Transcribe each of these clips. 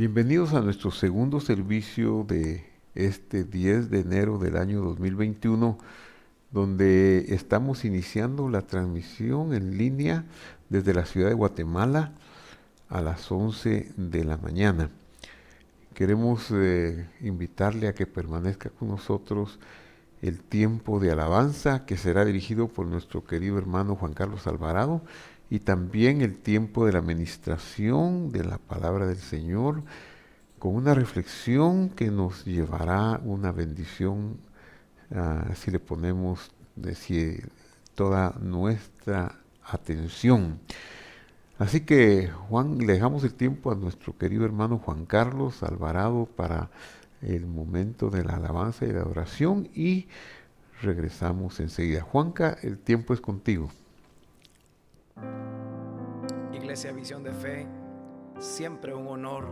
Bienvenidos a nuestro segundo servicio de este 10 de enero del año 2021, donde estamos iniciando la transmisión en línea desde la ciudad de Guatemala a las 11 de la mañana. Queremos invitarle a que permanezca con nosotros el tiempo de alabanza que será dirigido por nuestro querido hermano Juan Carlos Alvarado, y también el tiempo de la ministración de la palabra del Señor, con una reflexión que nos llevará una bendición si le ponemos toda nuestra atención. Así que, Juan, le dejamos el tiempo a nuestro querido hermano Juan Carlos Alvarado para el momento de la alabanza y la adoración, y regresamos enseguida. Juanca, el tiempo es contigo. Iglesia Visión de Fe, siempre un honor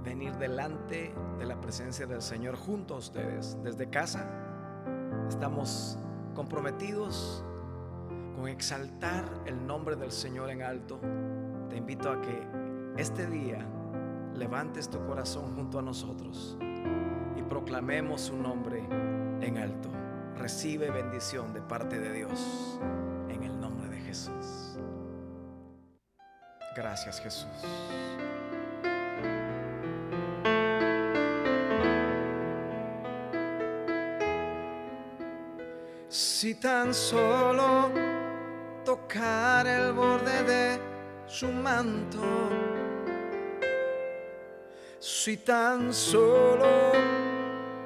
venir delante de la presencia del Señor junto a ustedes. Desde casa estamos comprometidos con exaltar el nombre del Señor en alto. Te invito a que este día levantes tu corazón junto a nosotros y proclamemos su nombre en alto. Recibe bendición de parte de Dios en el nombre de Jesús. Gracias, Jesús. Si tan solo tocar el borde de su manto, si tan solo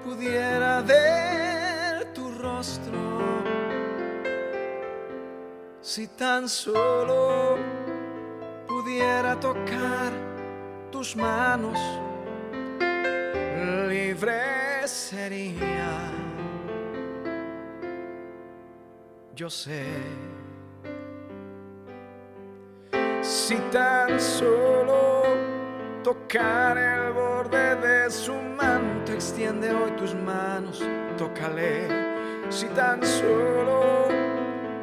pudiera ver tu rostro, si tan solo pudiera tocar tus manos, libre sería. Yo sé, si tan solo tocar el borde de su manto, extiende hoy tus manos, tócale. Si tan solo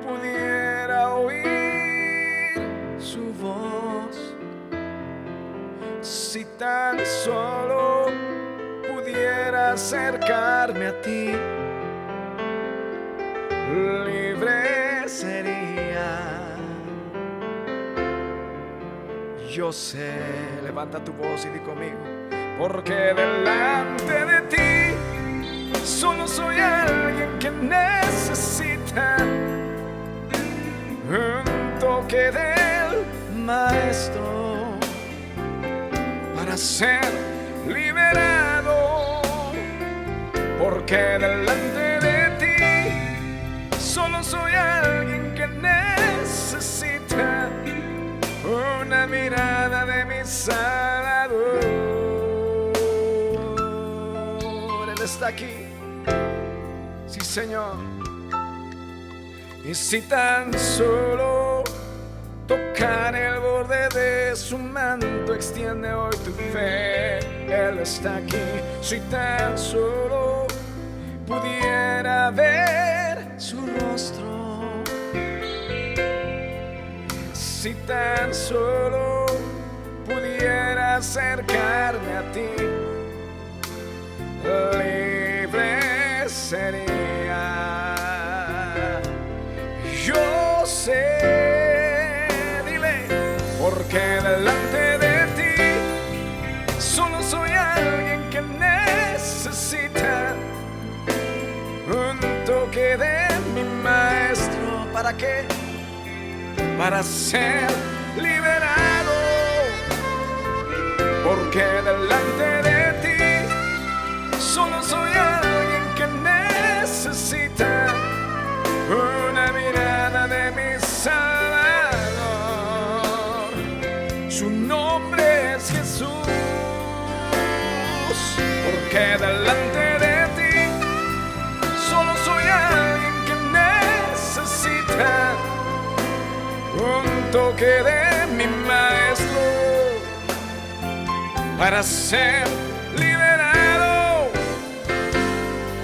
pudiera oír su voz, si tan solo pudiera acercarme a ti, libre sería. Yo sé, levanta tu voz y di conmigo, porque delante de ti solo soy alguien que necesita un toque del Maestro para ser liberado, porque delante de ti solo soy alguien que necesita necesita una mirada de mi Salvador. Él está aquí, sí Señor. Y si tan solo tocar el borde de su manto, extiende hoy tu fe. Él está aquí. Si tan solo pudiera ver su rostro, si tan solo pudiera acercarme a ti, libre sería. Yo sé, dile, porque delante de ti solo soy alguien que necesita un toque de mi maestro. ¿Para qué? Para ser liberado. Porque delante de ti solo soy alguien que necesita una mirada de mi Salvador. Su nombre es Jesús. Porque delante de ti solo soy alguien que necesita un toque de mi maestro para ser liberado.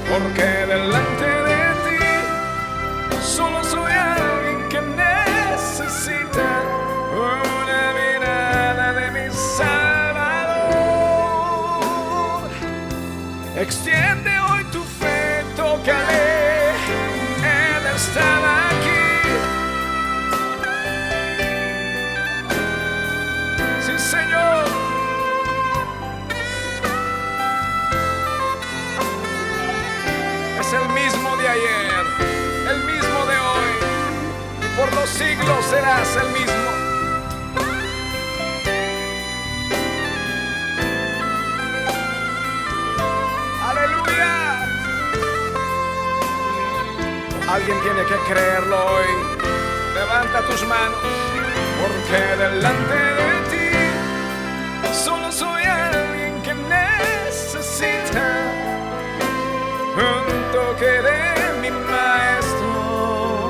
Porque delante de ti solo soy alguien que necesita una mirada de mi Salvador. Extiende hoy tu fe, tócale, Él está aquí. Sí, Señor. Es el mismo de ayer, el mismo de hoy, y por los siglos serás el mismo. ¡Aleluya! Alguien tiene que creerlo hoy. Levanta tus manos, porque delante de ti solo soy alguien que necesita un toque de mi maestro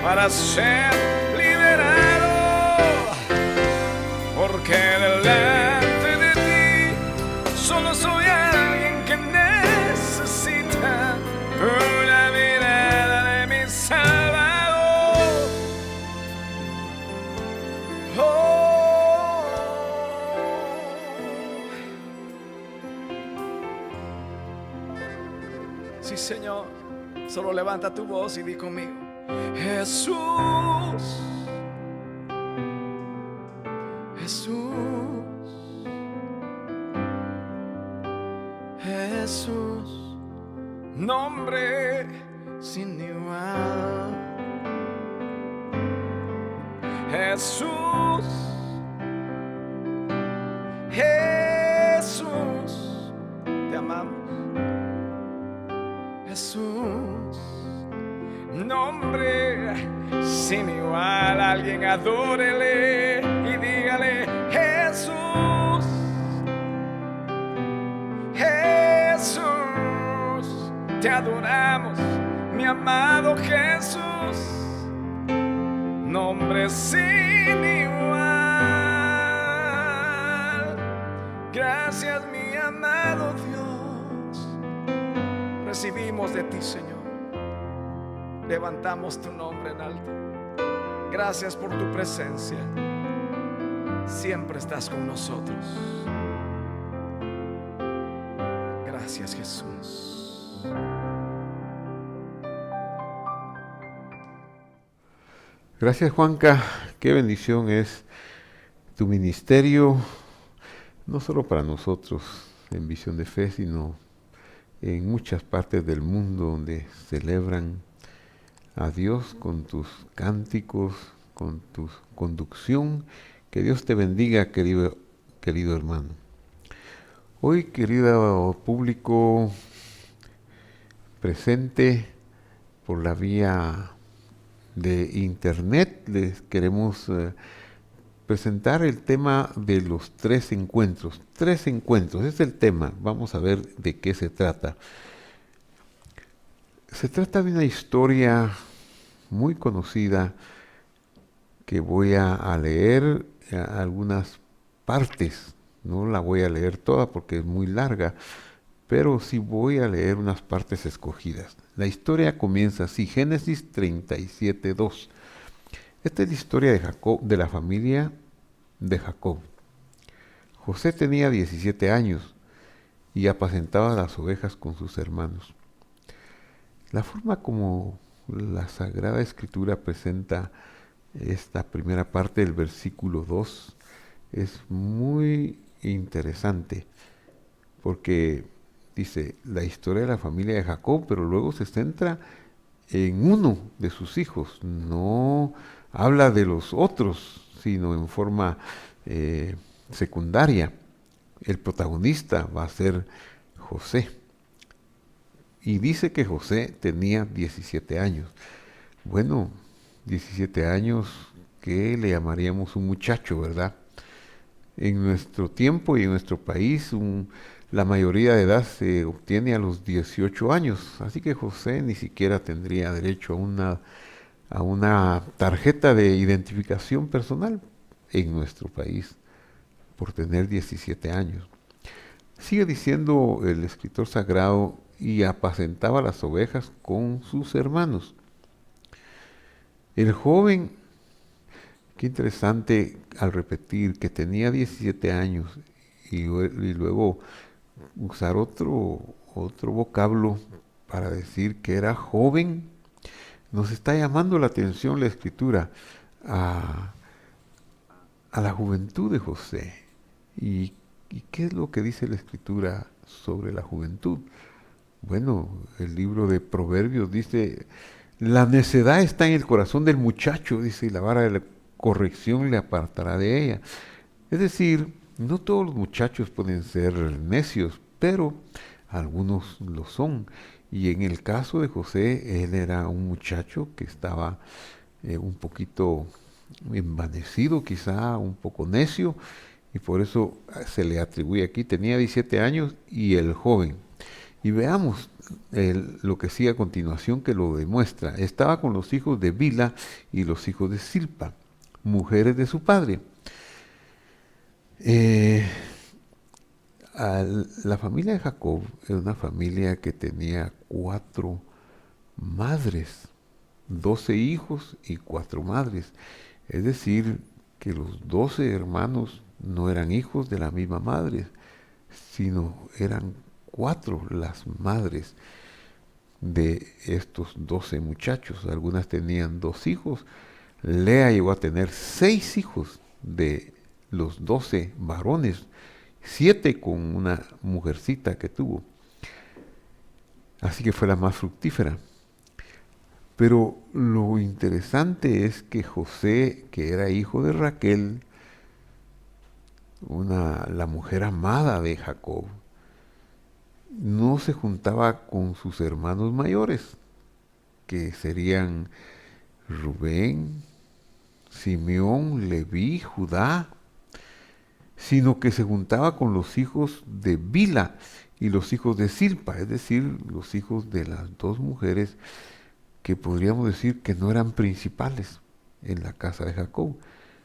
para ser liberado. Porque delante de ti solo soy alguien que necesita una mirada de mi Salvador. Oh. Sí, Señor. Solo levanta tu voz y di conmigo: Jesús, Jesús, Jesús, nombre sin igual. Jesús, Jesús, te amamos. Jesús, nombre sin igual. Alguien adórele y dígale: Jesús, Jesús, te adoramos, mi amado Jesús, nombre sin igual. Gracias, mi amado Dios, recibimos de ti, Señor. Levantamos tu nombre en alto. Gracias por tu presencia. Siempre estás con nosotros. Gracias, Jesús. Gracias, Juanca. Qué bendición es tu ministerio, no solo para nosotros en Visión de Fe, sino en muchas partes del mundo donde celebran a Dios con tus cánticos, con tu conducción. Que Dios te bendiga, querido hermano. Hoy, querido público presente por la vía de internet les queremos presentar el tema de los tres encuentros. Tres encuentros, es el tema. Vamos a ver de qué se trata. Se trata de una historia muy conocida que voy a leer algunas partes. No la voy a leer toda porque es muy larga, pero sí voy a leer unas partes escogidas. La historia comienza así, Génesis 37:2. Esta es la historia de Jacob, de la familia de Jacob. José tenía 17 años y apacentaba las ovejas con sus hermanos. La forma como la Sagrada Escritura presenta esta primera parte del versículo 2 es muy interesante porque dice la historia de la familia de Jacob, pero luego se centra en uno de sus hijos. No habla de los otros, sino en forma secundaria. El protagonista va a ser José. Y dice que José tenía 17 años. Bueno, 17 años, ¿qué le llamaríamos un muchacho, verdad? En nuestro tiempo y en nuestro país, la mayoría de edad se obtiene a los 18 años. Así que José ni siquiera tendría derecho a una tarjeta de identificación personal en nuestro país por tener 17 años. Sigue diciendo el escritor sagrado, y apacentaba las ovejas con sus hermanos. El joven, qué interesante al repetir que tenía 17 años y luego usar otro vocablo para decir que era joven, nos está llamando la atención la escritura a, a la juventud de José. ¿Y qué es lo que dice la escritura sobre la juventud? Bueno, el libro de Proverbios dice, la necedad está en el corazón del muchacho, dice, y la vara de la corrección le apartará de ella. Es decir, no todos los muchachos pueden ser necios, pero algunos lo son. Y en el caso de José, él era un muchacho que estaba un poquito envanecido, quizá un poco necio, y por eso se le atribuye aquí, tenía 17 años y el joven. Y veamos lo que sigue a continuación que lo demuestra. Estaba con los hijos de Bila y los hijos de Silpa, mujeres de su padre. La familia de Jacob era una familia que tenía 4 madres, 12 hijos y 4 madres. Es decir, que los 12 hermanos no eran hijos de la misma madre, sino eran 4 las madres de estos 12 muchachos. Algunas tenían 2 hijos. Lea llegó a tener 6 hijos de los 12 varones, 7 con una mujercita que tuvo. Así que fue la más fructífera. Pero lo interesante es que José, que era hijo de Raquel, la mujer amada de Jacob, no se juntaba con sus hermanos mayores, que serían Rubén, Simeón, Leví, Judá, sino que se juntaba con los hijos de Bila y los hijos de Silpa, es decir, los hijos de las 2 mujeres que podríamos decir que no eran principales en la casa de Jacob.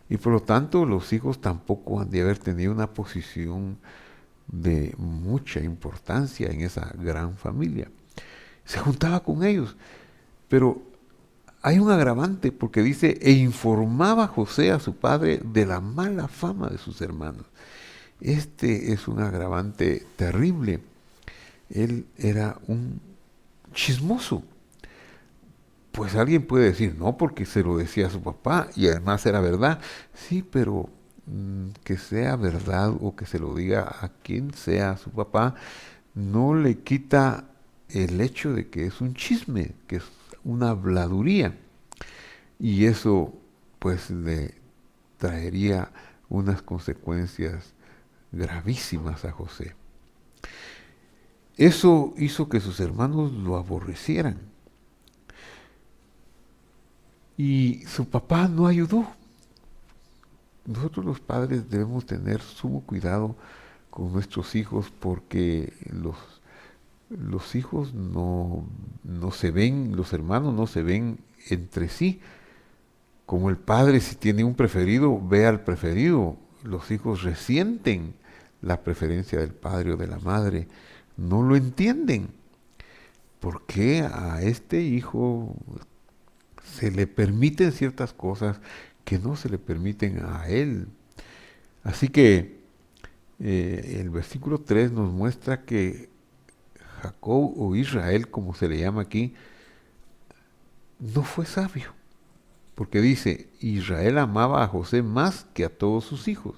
Y por lo tanto los hijos tampoco han de haber tenido una posición de mucha importancia en esa gran familia. Se juntaba con ellos, pero hay un agravante porque dice, e informaba José a su padre de la mala fama de sus hermanos. Este es un agravante terrible. Él era un chismoso. Pues alguien puede decir, no, porque se lo decía a su papá y además era verdad. Sí, pero que sea verdad o que se lo diga a quien sea su papá, no le quita el hecho de que es un chisme, que es una habladuría. Y eso pues le traería unas consecuencias gravísimas a José. Eso hizo que sus hermanos lo aborrecieran. y su papá no ayudó. Nosotros los padres debemos tener sumo cuidado con nuestros hijos porque los hijos no se ven, los hermanos no se ven entre sí. Como el padre, si tiene un preferido, ve al preferido. Los hijos resienten la preferencia del padre o de la madre. No lo entienden. ¿Por qué a este hijo se le permiten ciertas cosas que no se le permiten a él? Así que el versículo 3 nos muestra que Jacob o Israel, como se le llama aquí, no fue sabio. Porque dice, Israel amaba a José más que a todos sus hijos,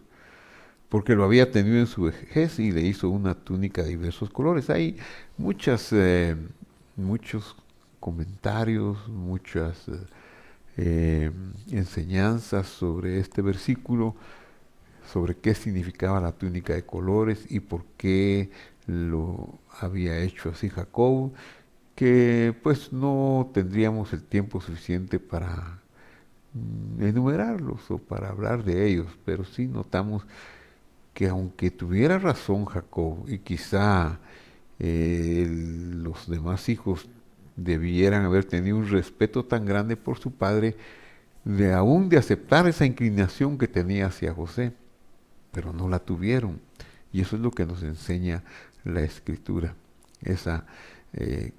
porque lo había tenido en su vejez y le hizo una túnica de diversos colores. Hay muchos comentarios, muchas enseñanzas sobre este versículo, sobre qué significaba la túnica de colores y por qué lo había hecho así Jacob, que pues no tendríamos el tiempo suficiente para enumerarlos o para hablar de ellos, pero sí notamos que aunque tuviera razón Jacob y quizá los demás hijos debieran haber tenido un respeto tan grande por su padre, de aún de aceptar esa inclinación que tenía hacia José, pero no la tuvieron. Y eso es lo que nos enseña la Escritura, esa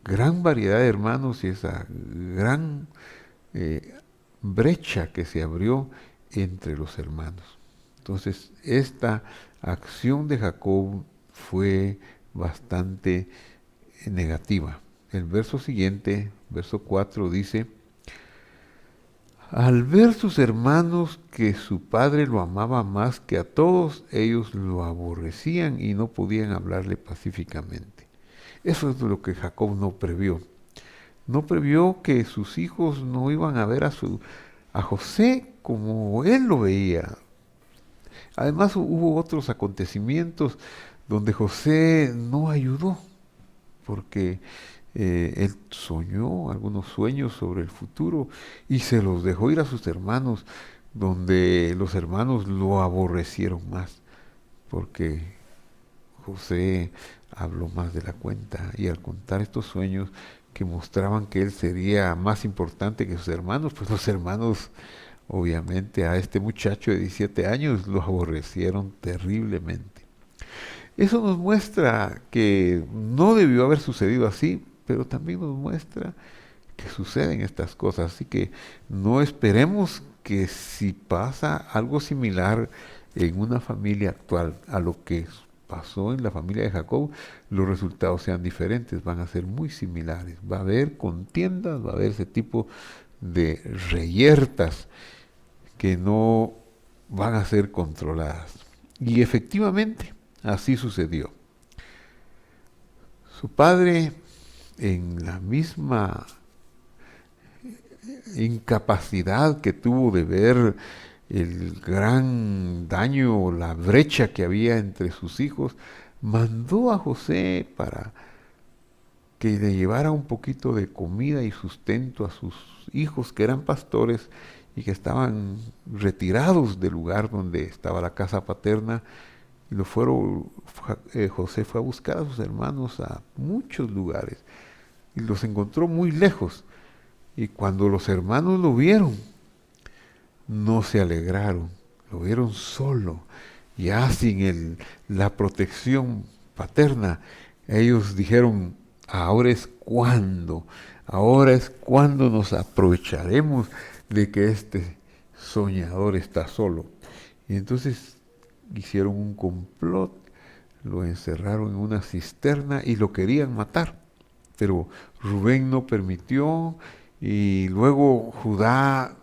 gran variedad de hermanos y esa gran brecha que se abrió entre los hermanos. Entonces, esta acción de Jacob fue bastante negativa. El verso siguiente, verso 4, dice, al ver sus hermanos que su padre lo amaba más que a todos, ellos lo aborrecían y no podían hablarle pacíficamente. Eso es lo que Jacob no previó. No previó que sus hijos no iban a ver a José como él lo veía. Además hubo otros acontecimientos donde José no ayudó, porque él soñó algunos sueños sobre el futuro y se los dejó ir a sus hermanos, donde los hermanos lo aborrecieron más, porque José habló más de la cuenta y al contar estos sueños que mostraban que él sería más importante que sus hermanos, pues los hermanos obviamente a este muchacho de 17 años lo aborrecieron terriblemente. Eso nos muestra que no debió haber sucedido así, pero también nos muestra que suceden estas cosas. Así que no esperemos que si pasa algo similar en una familia actual a lo que pasó en la familia de Jacob, los resultados sean diferentes, van a ser muy similares. Va a haber contiendas, va a haber ese tipo de reyertas que no van a ser controladas. Y efectivamente, así sucedió. Su padre, en la misma incapacidad que tuvo de ver el gran daño o la brecha que había entre sus hijos, mandó a José para que le llevara un poquito de comida y sustento a sus hijos que eran pastores y que estaban retirados del lugar donde estaba la casa paterna. Y José fue a buscar a sus hermanos a muchos lugares y los encontró muy lejos. Y cuando los hermanos lo vieron, no se alegraron, lo vieron solo, ya sin la protección paterna. Ellos dijeron, ahora es cuando nos aprovecharemos de que este soñador está solo. Y entonces hicieron un complot, lo encerraron en una cisterna y lo querían matar. Pero Rubén no permitió y luego Judá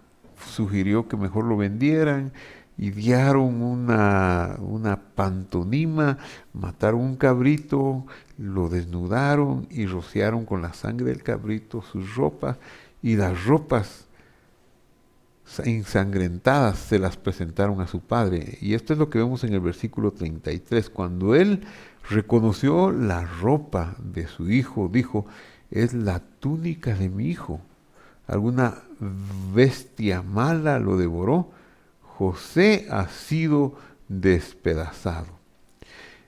sugirió que mejor lo vendieran y dieron una pantomima, mataron un cabrito, lo desnudaron y rociaron con la sangre del cabrito sus ropas y las ropas ensangrentadas se las presentaron a su padre. Y esto es lo que vemos en el versículo 33. Cuando él reconoció la ropa de su hijo, dijo, es la túnica de mi hijo. alguna bestia mala lo devoró, José ha sido despedazado.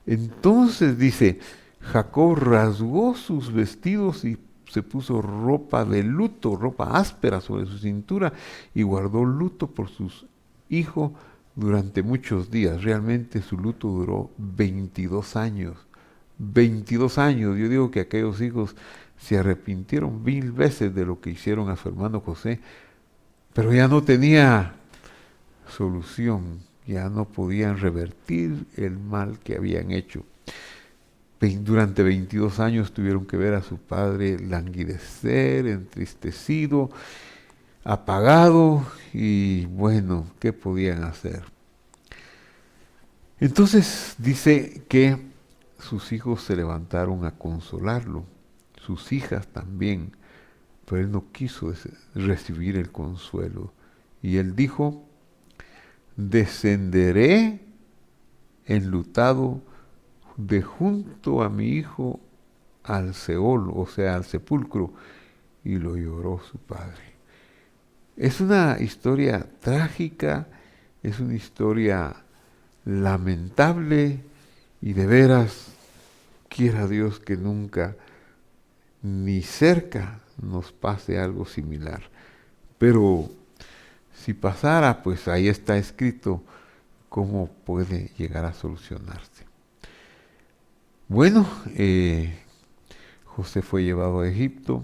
Entonces dice, Jacob rasgó sus vestidos y se puso ropa de luto, ropa áspera sobre su cintura, y guardó luto por sus hijos durante muchos días. Realmente su luto duró 22 años. 22 años. Yo digo que aquellos hijos se arrepintieron 1000 veces de lo que hicieron a su hermano José, pero ya no tenía solución, ya no podían revertir el mal que habían hecho. Durante 22 años tuvieron que ver a su padre languidecer, entristecido, apagado, y bueno, ¿qué podían hacer? Entonces dice que sus hijos se levantaron a consolarlo, sus hijas también, pero él no quiso recibir el consuelo. Y él dijo, descenderé enlutado de junto a mi hijo al Seol, o sea, al sepulcro, y lo lloró su padre. Es una historia trágica, es una historia lamentable, y de veras quiera Dios que nunca ni cerca nos pase algo similar. Pero si pasara, pues ahí está escrito cómo puede llegar a solucionarse. Bueno, José fue llevado a Egipto,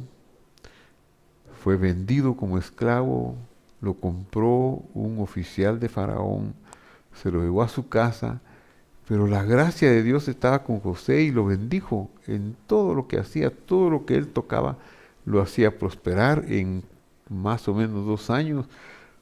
fue vendido como esclavo, lo compró un oficial de Faraón, se lo llevó a su casa, pero la gracia de Dios estaba con José y lo bendijo en todo lo que hacía, todo lo que él tocaba, lo hacía prosperar. En más o menos 2 años,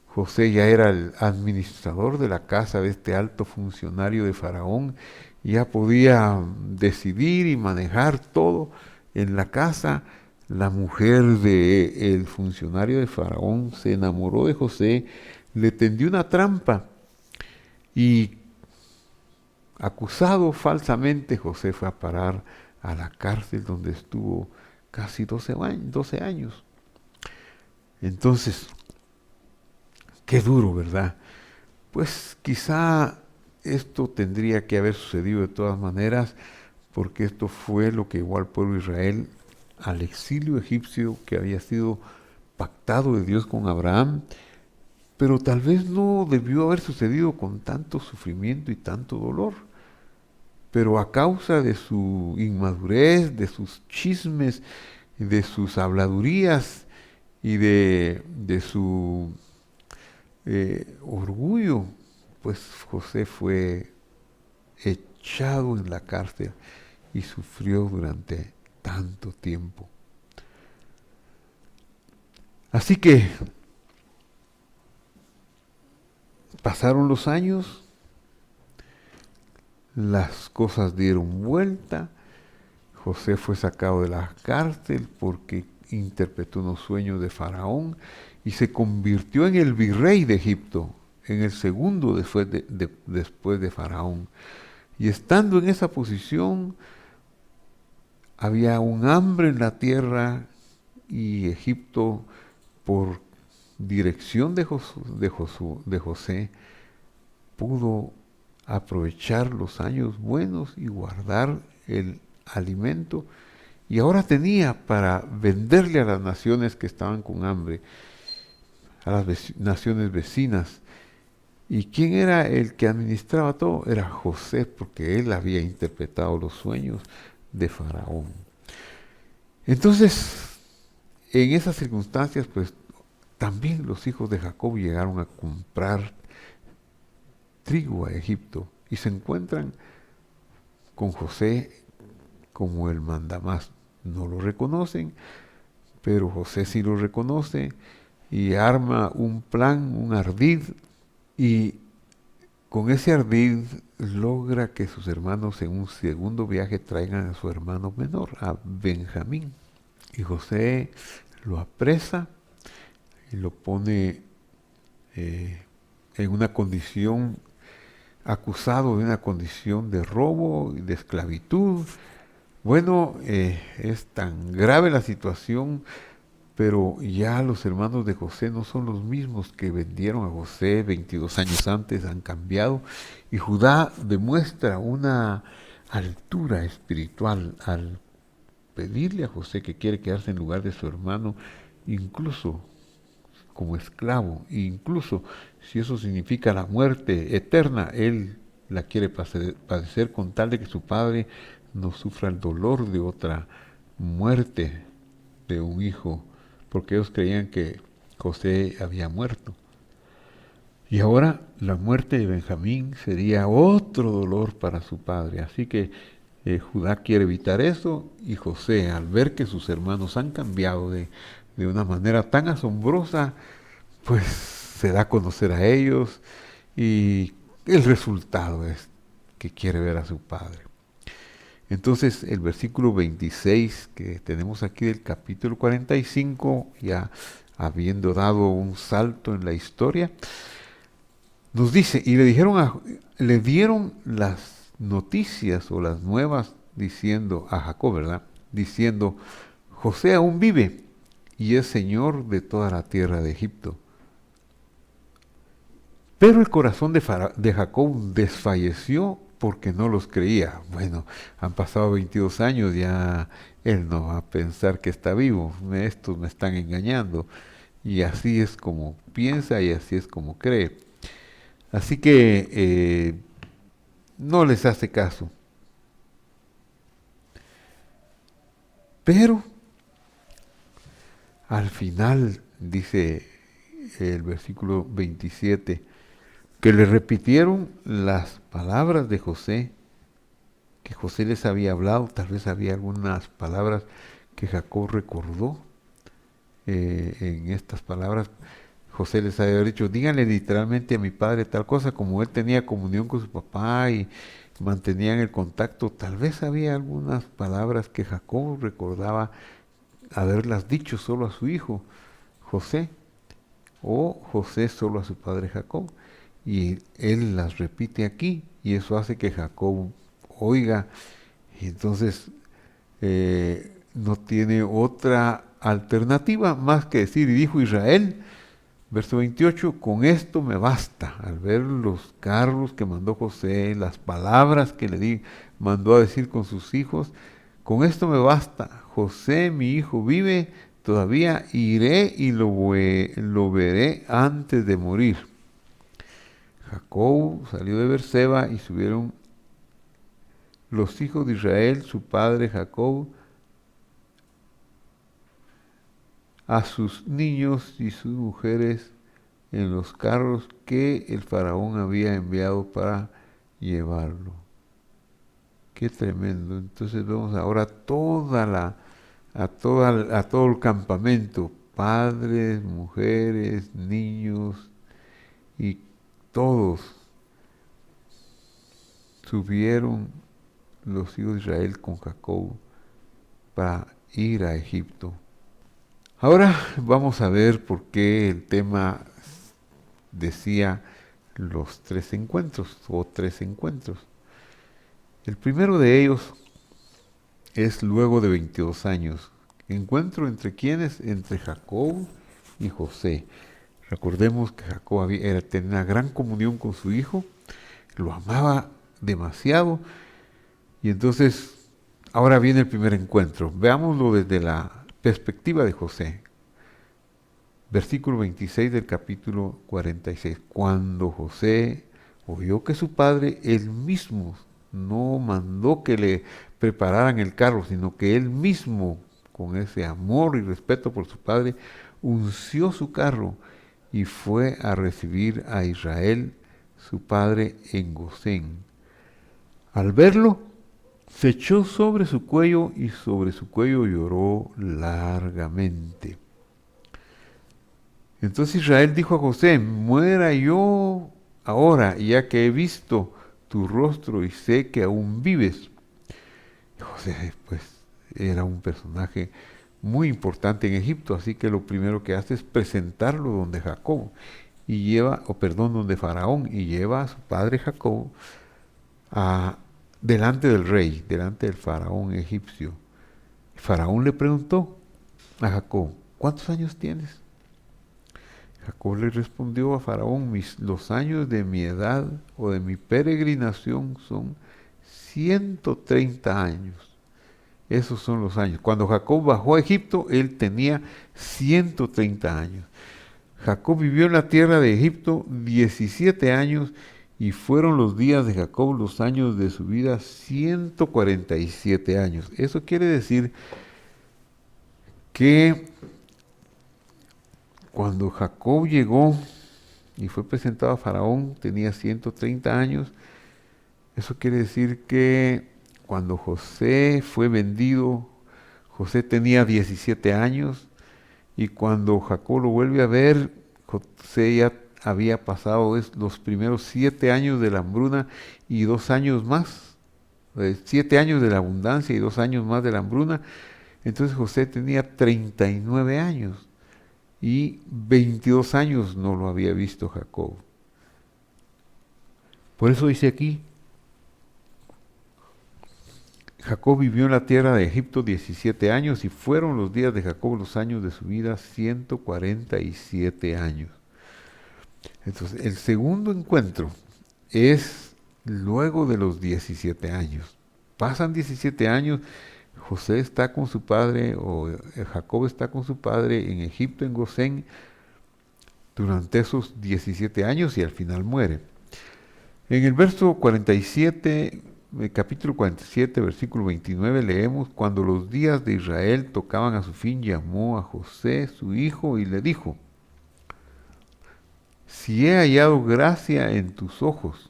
José ya era el administrador de la casa de este alto funcionario de Faraón, ya podía decidir y manejar todo en la casa. La mujer del funcionario de Faraón se enamoró de José, le tendió una trampa y, acusado falsamente, José fue a parar a la cárcel donde estuvo casi 12 años. Entonces, qué duro, ¿verdad? Pues quizá esto tendría que haber sucedido de todas maneras, porque esto fue lo que llevó al pueblo de Israel al exilio egipcio que había sido pactado de Dios con Abraham, pero tal vez no debió haber sucedido con tanto sufrimiento y tanto dolor. Pero a causa de su inmadurez, de sus chismes, de sus habladurías y de su orgullo, pues José fue echado en la cárcel y sufrió durante tanto tiempo. Así que pasaron los años, las cosas dieron vuelta, José fue sacado de la cárcel porque interpretó unos sueños de Faraón y se convirtió en el virrey de Egipto, en el segundo después de Faraón. Y estando en esa posición, había un hambre en la tierra y Egipto, por dirección de José, pudo aprovechar los años buenos y guardar el alimento, y ahora tenía para venderle a las naciones que estaban con hambre, a las naciones vecinas. ¿Y quién era el que administraba todo? Era José, porque él había interpretado los sueños de Faraón. Entonces, en esas circunstancias, pues también los hijos de Jacob llegaron a comprar trigo a Egipto y se encuentran con José como el mandamás. No lo reconocen, pero José sí lo reconoce y arma un plan, un ardid, y con ese ardid logra que sus hermanos en un segundo viaje traigan a su hermano menor, a Benjamín. Y José lo apresa y lo pone en una condición, acusado de una condición de robo y de esclavitud. Bueno, es tan grave la situación pero ya los hermanos de José no son los mismos que vendieron a José 22 años antes, han cambiado. Y Judá demuestra una altura espiritual al pedirle a José que quiere quedarse en lugar de su hermano, incluso como esclavo, e incluso si eso significa la muerte eterna, él la quiere padecer con tal de que su padre no sufra el dolor de otra muerte de un hijo, porque ellos creían que José había muerto. Y ahora la muerte de Benjamín sería otro dolor para su padre. Así que Judá quiere evitar eso, y José, al ver que sus hermanos han cambiado de una manera tan asombrosa, pues se da a conocer a ellos, y el resultado es que quiere ver a su padre. Entonces el versículo 26 que tenemos aquí del capítulo 45, ya habiendo dado un salto en la historia, nos dice, y le dieron las noticias o las nuevas diciendo a Jacob, ¿verdad? Diciendo, José aún vive y es señor de toda la tierra de Egipto. Pero el corazón de Jacob desfalleció porque no los creía. Bueno, han pasado 22 años, ya él no va a pensar que está vivo. Estos me están engañando. Y así es como piensa y así es como cree. Así que no les hace caso. Pero al final, dice el versículo 27, que le repitieron las palabras de José, que José les había hablado. Tal vez había algunas palabras que Jacob recordó. En estas palabras José les había dicho, díganle literalmente a mi padre tal cosa, como él tenía comunión con su papá y mantenían el contacto. Tal vez había algunas palabras que Jacob recordaba haberlas dicho solo a su hijo José, o José solo a su padre Jacob. Y él las repite aquí, y eso hace que Jacob oiga, y entonces no tiene otra alternativa más que decir, y dijo Israel, verso 28, con esto me basta. Al ver los carros que mandó José, las palabras que mandó a decir con sus hijos, con esto me basta. José, mi hijo, vive todavía, iré y lo veré antes de morir. Jacob salió de Beerseba y subieron los hijos de Israel, su padre Jacob, a sus niños y sus mujeres en los carros que el faraón había enviado para llevarlo. Qué tremendo. Entonces vemos ahora a todo el campamento, padres, mujeres, niños, y todos subieron los hijos de Israel con Jacob para ir a Egipto. Ahora vamos a ver por qué el tema decía los tres encuentros o tres encuentros. El primero de ellos es luego de 22 años. Encuentro entre quienes, entre Jacob y José. Recordemos que Jacob tenía una gran comunión con su hijo, lo amaba demasiado, y entonces ahora viene el primer encuentro. Veámoslo desde la perspectiva de José. Versículo 26 del capítulo 46. Cuando José oyó que su padre, él mismo, no mandó que le prepararan el carro, sino que él mismo, con ese amor y respeto por su padre, unció su carro y fue a recibir a Israel, su padre, en Gosén. Al verlo, se echó sobre su cuello y sobre su cuello lloró largamente. Entonces Israel dijo a José, muera yo ahora, ya que he visto tu rostro y sé que aún vives. Y José, pues, era un personaje muy importante en Egipto, así que lo primero que hace es presentarlo donde Jacob, donde Faraón, y lleva a su padre Jacob delante del rey, delante del faraón egipcio. Faraón le preguntó a Jacob, ¿cuántos años tienes? Jacob le respondió a Faraón, los años de mi edad o de mi peregrinación son 130 años. Esos son los años. Cuando Jacob bajó a Egipto, él tenía 130 años. Jacob vivió en la tierra de Egipto 17 años y fueron los días de Jacob, los años de su vida, 147 años. Eso quiere decir que cuando Jacob llegó y fue presentado a Faraón, tenía 130 años. Eso quiere decir que cuando José fue vendido, José tenía 17 años. Y cuando Jacob lo vuelve a ver, José ya había pasado los primeros 7 años de la hambruna y 2 años más. 7 años de la abundancia y 2 años más de la hambruna. Entonces José tenía 39 años. Y 22 años no lo había visto Jacob. Por eso dice aquí, Jacob vivió en la tierra de Egipto 17 años y fueron los días de Jacob, los años de su vida, 147 años. Entonces, el segundo encuentro es luego de los 17 años. Pasan 17 años, José está con su padre, o Jacob está con su padre en Egipto, en Gosén, durante esos 17 años y al final muere. En el verso 47, capítulo 47, versículo 29, leemos, cuando los días de Israel tocaban a su fin, llamó a José, su hijo, y le dijo, si he hallado gracia en tus ojos,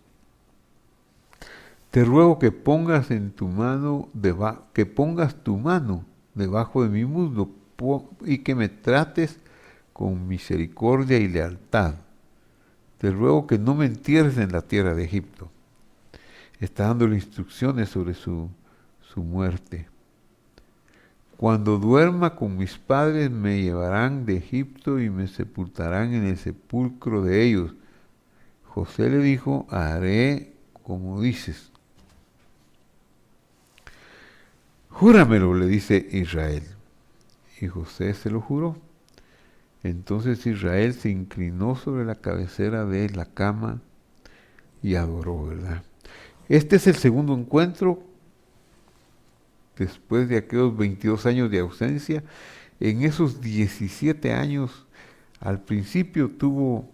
te ruego que pongas tu mano debajo de mi muslo y que me trates con misericordia y lealtad. Te ruego que no me entierres en la tierra de Egipto. Está dándole instrucciones sobre su muerte. Cuando duerma con mis padres me llevarán de Egipto y me sepultarán en el sepulcro de ellos. José le dijo, haré como dices. Júramelo, le dice Israel. Y José se lo juró. Entonces Israel se inclinó sobre la cabecera de la cama y adoró, ¿verdad? Este es el segundo encuentro después de aquellos 22 años de ausencia. En esos 17 años, al principio tuvo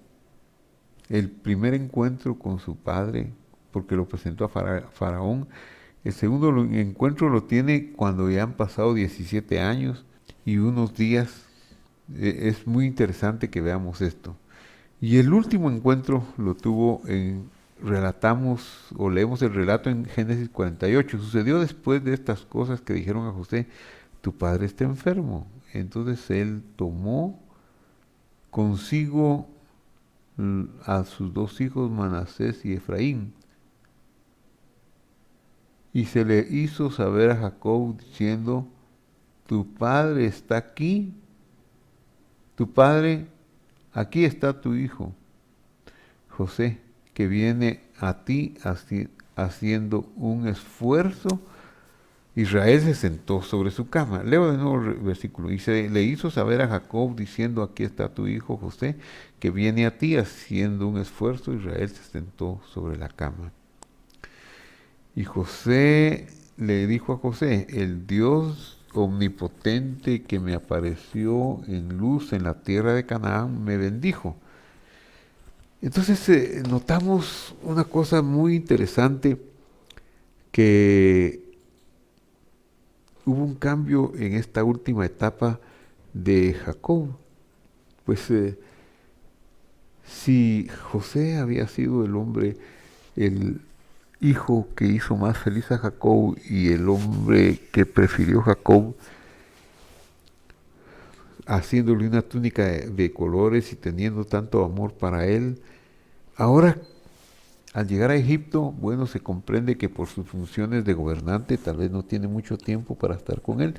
el primer encuentro con su padre, porque lo presentó a Faraón. El segundo encuentro lo tiene cuando ya han pasado 17 años y unos días. Es muy interesante que veamos esto. Y el último encuentro lo tuvo leemos el relato en Génesis 48. Sucedió después de estas cosas que dijeron a José, tu padre está enfermo. Entonces él tomó consigo a sus 2 hijos, Manasés y Efraín, y se le hizo saber a Jacob diciendo, tu padre está aquí, tu padre, aquí está tu hijo, José, que viene a ti haciendo un esfuerzo. Israel se sentó sobre su cama. Leo de nuevo el versículo. Y se le hizo saber a Jacob diciendo, aquí está tu hijo José, que viene a ti haciendo un esfuerzo. Israel se sentó sobre la cama. Y José le dijo a José, el Dios omnipotente que me apareció en luz en la tierra de Canaán me bendijo. Entonces notamos una cosa muy interesante, que hubo un cambio en esta última etapa de Jacob. Pues si José había sido el hijo que hizo más feliz a Jacob y el hombre que prefirió Jacob, haciéndole una túnica de colores y teniendo tanto amor para él, ahora al llegar a Egipto, bueno, se comprende que por sus funciones de gobernante tal vez no tiene mucho tiempo para estar con él,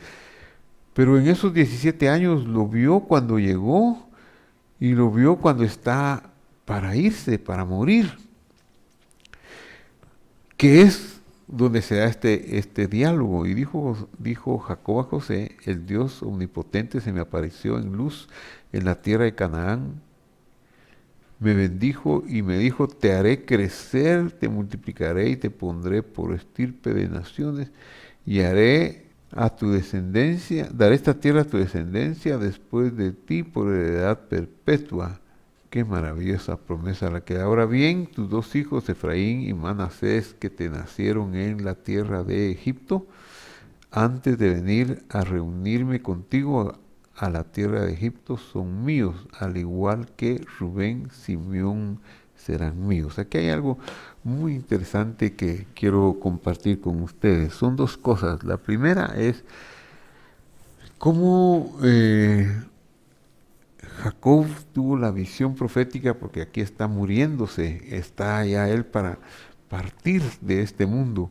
pero en esos 17 años lo vio cuando llegó y lo vio cuando está para irse, para morir, que es donde se da este diálogo. Y dijo Jacob a José: el Dios omnipotente se me apareció en luz en la tierra de Canaán, me bendijo y me dijo: te haré crecer, te multiplicaré y te pondré por estirpe de naciones, y haré a tu descendencia, daré esta tierra a tu descendencia después de ti por heredad perpetua. Qué maravillosa promesa la que da. Ahora bien, tus dos hijos, Efraín y Manasés, que te nacieron en la tierra de Egipto, antes de venir a reunirme contigo a la tierra de Egipto, son míos, al igual que Rubén, Simeón serán míos. Aquí hay algo muy interesante que quiero compartir con ustedes. Son dos cosas. La primera es cómo Jacob tuvo la visión profética, porque aquí está muriéndose, está ya él para partir de este mundo,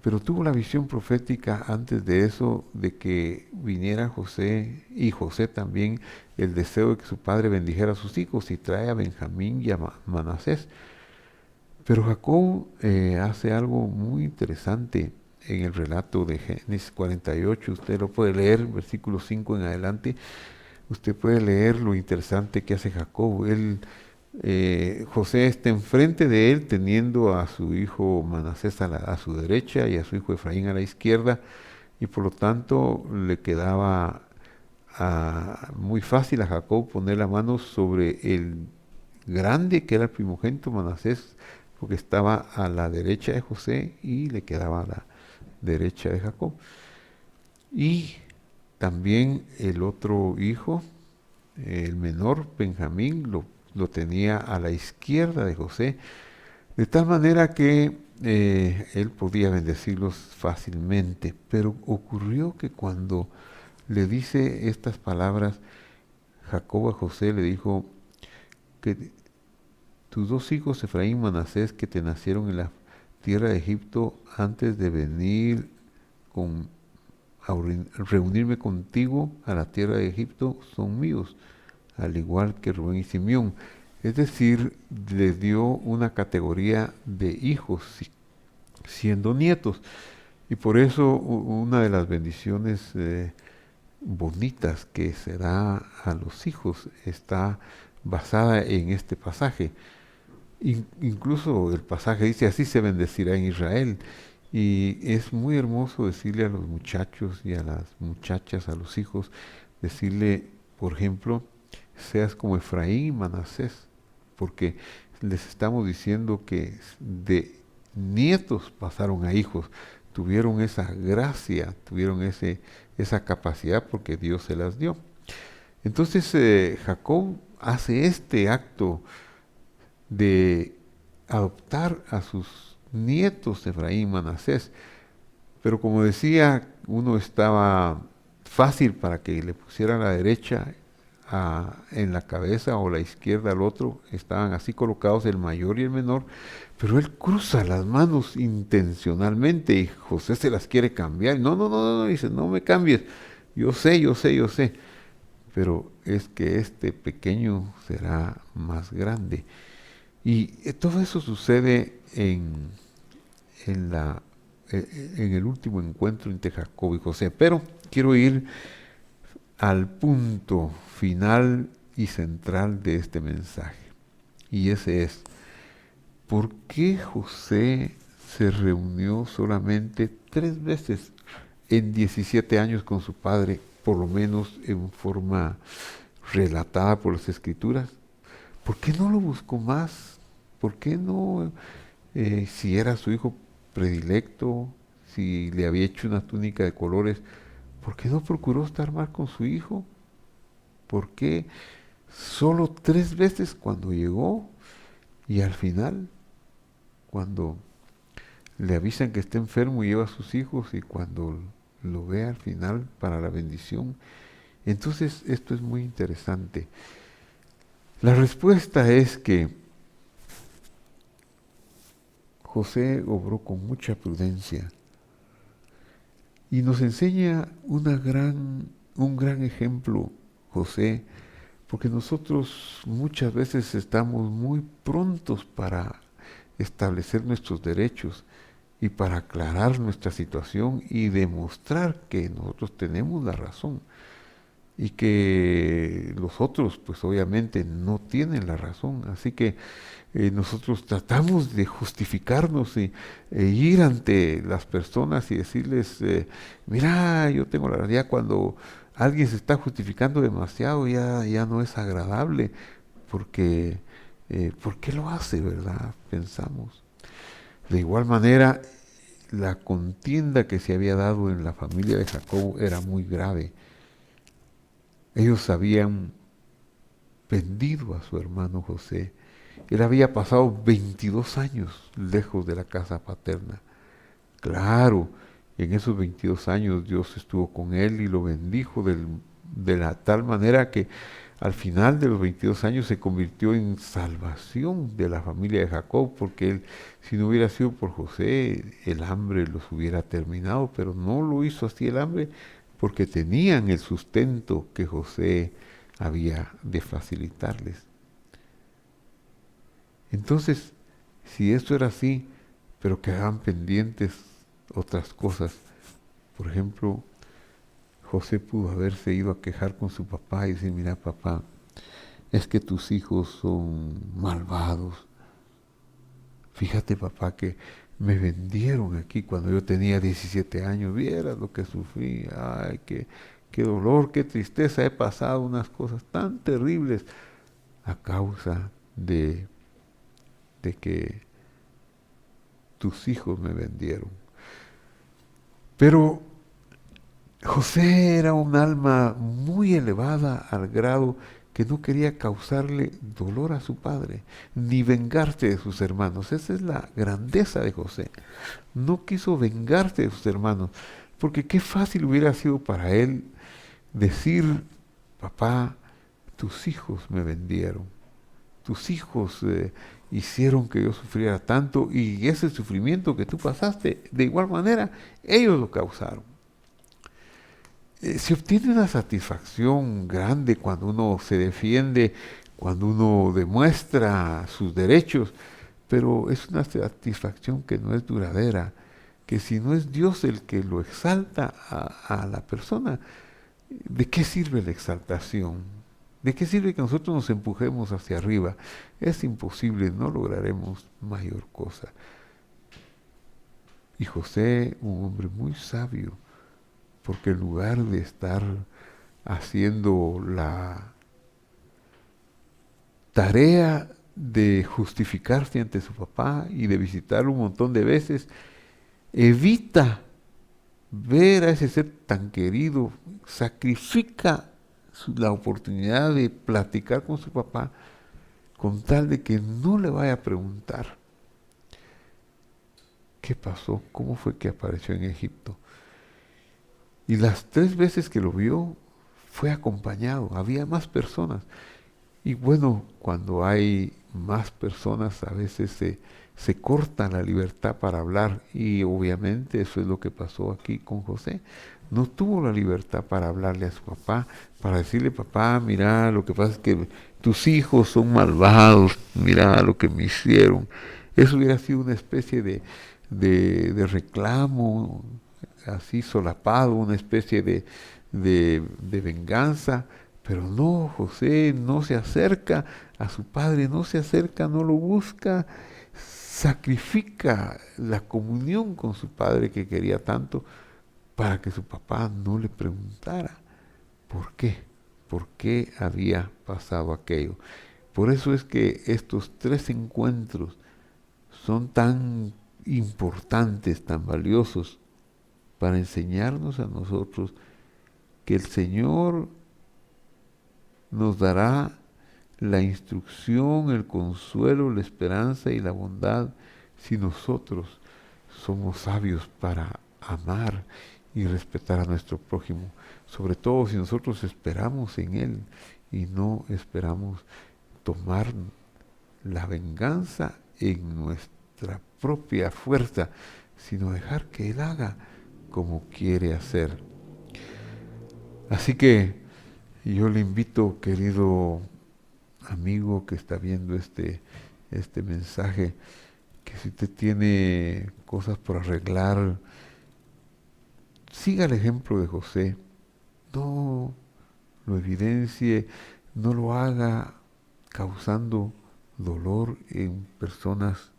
pero tuvo la visión profética antes de eso, de que viniera José, y José también, el deseo de que su padre bendijera a sus hijos y trae a Benjamín y a Manasés. Pero Jacob hace algo muy interesante en el relato de Génesis 48, usted lo puede leer, versículo 5 en adelante. Usted puede leer lo interesante que hace Jacob. José está enfrente de él, teniendo a su hijo Manasés a su derecha y a su hijo Efraín a la izquierda, y por lo tanto le quedaba muy fácil a Jacob poner la mano sobre el grande, que era el primogénito Manasés, porque estaba a la derecha de José y le quedaba a la derecha de Jacob. Y también el otro hijo, el menor, Benjamín, lo tenía a la izquierda de José, de tal manera que él podía bendecirlos fácilmente. Pero ocurrió que cuando le dice estas palabras, Jacob a José le dijo que tus dos hijos, Efraín y Manasés, que te nacieron en la tierra de Egipto, antes de venir a reunirme contigo a la tierra de Egipto, son míos, al igual que Rubén y Simeón. Es decir, le dio una categoría de hijos, siendo nietos. Y por eso una de las bendiciones bonitas que se da a los hijos está basada en este pasaje. Incluso el pasaje dice: así se bendecirá en Israel. Y es muy hermoso decirle a los muchachos y a las muchachas, a los hijos, decirle, por ejemplo, seas como Efraín y Manasés, porque les estamos diciendo que de nietos pasaron a hijos, tuvieron esa gracia, tuvieron esa capacidad porque Dios se las dio. Entonces Jacob hace este acto de adoptar a sus nietos, Efraín y Manasés, pero como decía, uno estaba fácil para que le pusiera la derecha en la cabeza o la izquierda al otro, estaban así colocados el mayor y el menor, pero él cruza las manos intencionalmente y José se las quiere cambiar. No, no, no, no, dice: no me cambies, yo sé, pero es que este pequeño será más grande. Y todo eso sucede en el último encuentro entre Jacob y José. Pero quiero ir al punto final y central de este mensaje. Y ese es: ¿por qué José se reunió solamente 3 veces en 17 años con su padre, por lo menos en forma relatada por las Escrituras? ¿Por qué no lo buscó más? ¿Por qué no, si era su hijo predilecto, si le había hecho una túnica de colores, por qué no procuró estar más con su hijo? ¿Por qué solo 3 veces cuando llegó y al final, cuando le avisan que está enfermo, lleva a sus hijos, y cuando lo ve al final para la bendición? Entonces esto es muy interesante. La respuesta es que José obró con mucha prudencia y nos enseña un gran ejemplo, José, porque nosotros muchas veces estamos muy prontos para establecer nuestros derechos y para aclarar nuestra situación y demostrar que nosotros tenemos la razón y que los otros pues obviamente no tienen la razón. Así que nosotros tratamos de justificarnos e ir ante las personas y decirles, mira, yo tengo la realidad. Cuando alguien se está justificando demasiado ya no es agradable, porque ¿por qué lo hace, verdad? Pensamos. De igual manera, la contienda que se había dado en la familia de Jacob era muy grave. Ellos habían vendido a su hermano José. Él había pasado 22 años lejos de la casa paterna. Claro, en esos 22 años Dios estuvo con él y lo bendijo de la tal manera que al final de los 22 años se convirtió en salvación de la familia de Jacob, porque él, si no hubiera sido por José, el hambre los hubiera terminado, pero no lo hizo así el hambre, porque tenían el sustento que José había de facilitarles. Entonces, si esto era así, pero quedaban pendientes otras cosas, por ejemplo, José pudo haberse ido a quejar con su papá y decir, mira papá, es que tus hijos son malvados. Fíjate papá que me vendieron aquí cuando yo tenía 17 años, vieras lo que sufrí, ay, qué dolor, qué tristeza, he pasado unas cosas tan terribles a causa de que tus hijos me vendieron. Pero José era un alma muy elevada al grado que no quería causarle dolor a su padre, ni vengarse de sus hermanos. Esa es la grandeza de José. No quiso vengarse de sus hermanos, porque qué fácil hubiera sido para él decir, papá, tus hijos me vendieron, tus hijos hicieron que yo sufriera tanto y ese sufrimiento que tú pasaste, de igual manera, ellos lo causaron. Se obtiene una satisfacción grande cuando uno se defiende, cuando uno demuestra sus derechos, pero es una satisfacción que no es duradera, que si no es Dios el que lo exalta a la persona, ¿de qué sirve la exaltación? ¿De qué sirve que nosotros nos empujemos hacia arriba? Es imposible, no lograremos mayor cosa. Y José, un hombre muy sabio, porque en lugar de estar haciendo la tarea de justificarse ante su papá y de visitarlo un montón de veces, evita ver a ese ser tan querido, sacrifica la oportunidad de platicar con su papá con tal de que no le vaya a preguntar qué pasó, cómo fue que apareció en Egipto. Y las 3 veces que lo vio fue acompañado, había más personas. Y bueno, cuando hay más personas a veces se corta la libertad para hablar y obviamente eso es lo que pasó aquí con José. No tuvo la libertad para hablarle a su papá, para decirle, papá, mira, lo que pasa es que tus hijos son malvados, mira lo que me hicieron. Eso hubiera sido una especie de reclamo, así solapado, una especie de venganza. Pero no, José no se acerca a su padre, no se acerca, no lo busca, sacrifica la comunión con su padre que quería tanto para que su papá no le preguntara por qué había pasado aquello. Por eso es que estos 3 encuentros son tan importantes, tan valiosos, para enseñarnos a nosotros que el Señor nos dará la instrucción, el consuelo, la esperanza y la bondad si nosotros somos sabios para amar y respetar a nuestro prójimo, sobre todo si nosotros esperamos en Él y no esperamos tomar la venganza en nuestra propia fuerza, sino dejar que Él haga como quiere hacer. Así que yo le invito, querido amigo que está viendo este mensaje, que si usted tiene cosas por arreglar, siga el ejemplo de José. No lo evidencie, no lo haga causando dolor en personas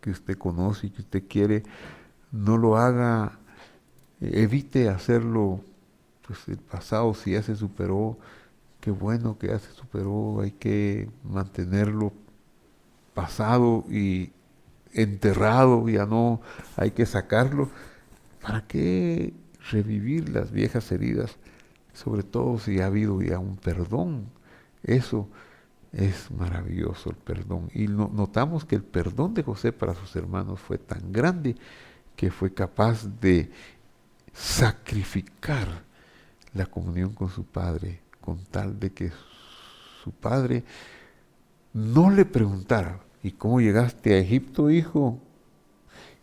que usted conoce y que usted quiere. No lo haga, evite hacerlo, pues el pasado si ya se superó, qué bueno que ya se superó, hay que mantenerlo pasado y enterrado, ya no hay que sacarlo. ¿Para qué revivir las viejas heridas? Sobre todo si ha habido ya un perdón. Eso es maravilloso, el perdón. Y notamos que el perdón de José para sus hermanos fue tan grande que fue capaz de sacrificar la comunión con su padre con tal de que su padre no le preguntara: ¿y cómo llegaste a Egipto, hijo?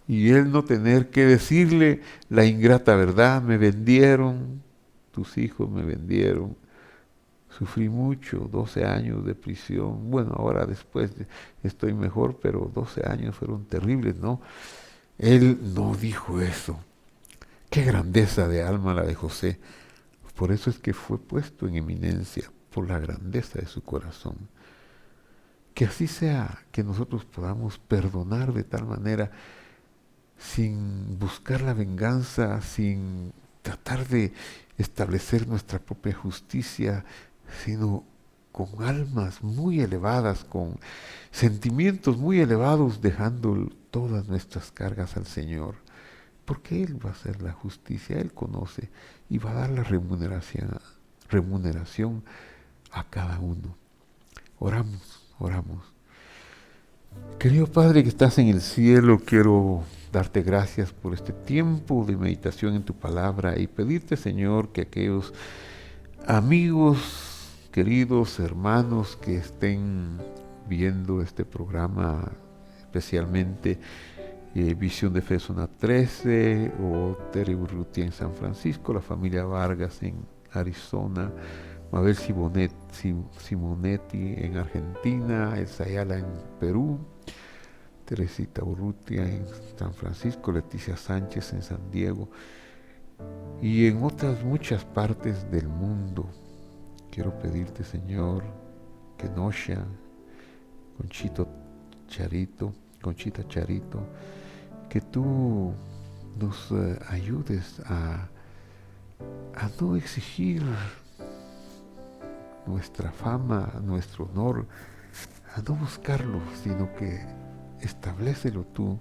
Y él no tener que decirle la ingrata verdad: me vendieron, tus hijos me vendieron, sufrí mucho, 12 años de prisión. Bueno, ahora después estoy mejor, pero 12 años fueron terribles, ¿no? Él no dijo eso. Qué grandeza de alma la de José. Por eso es que fue puesto en eminencia, por la grandeza de su corazón. Que así sea, que nosotros podamos perdonar de tal manera, sin buscar la venganza, sin tratar de establecer nuestra propia justicia, sino con almas muy elevadas, con sentimientos muy elevados, dejando todas nuestras cargas al Señor. Porque Él va a hacer la justicia, Él conoce y va a dar la remuneración a cada uno. Oramos. Querido Padre que estás en el cielo, quiero darte gracias por este tiempo de meditación en tu palabra y pedirte, Señor, que aquellos amigos, queridos hermanos que estén viendo este programa, especialmente Visión de Fe Zona 13 o Terry Urrutia en San Francisco, la familia Vargas en Arizona, Mabel Simonetti en Argentina, Elsa Ayala en Perú, Teresita Urrutia en San Francisco, Leticia Sánchez en San Diego y en otras muchas partes del mundo. Quiero pedirte, Señor, que Nosha, Conchita Charito, que tú nos ayudes a no exigir nuestra fama, nuestro honor, a no buscarlo, sino que establécelo tú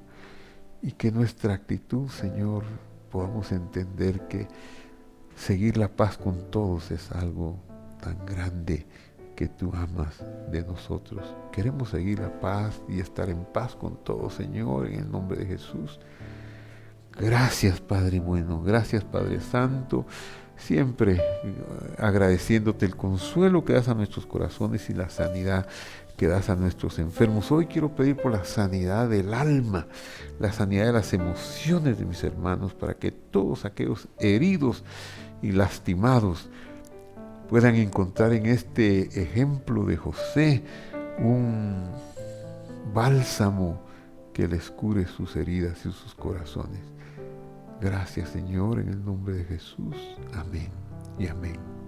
y que nuestra actitud, Señor, podamos entender que seguir la paz con todos es algo tan grande que tú amas de nosotros. Queremos seguir la paz y estar en paz con todos, Señor, en el nombre de Jesús. Gracias, Padre bueno, gracias, Padre Santo, siempre agradeciéndote el consuelo que das a nuestros corazones y la sanidad que das a nuestros enfermos. Hoy quiero pedir por la sanidad del alma, la sanidad de las emociones de mis hermanos, para que todos aquellos heridos y lastimados puedan encontrar en este ejemplo de José un bálsamo que les cure sus heridas y sus corazones. Gracias, Señor, en el nombre de Jesús. Amén y amén.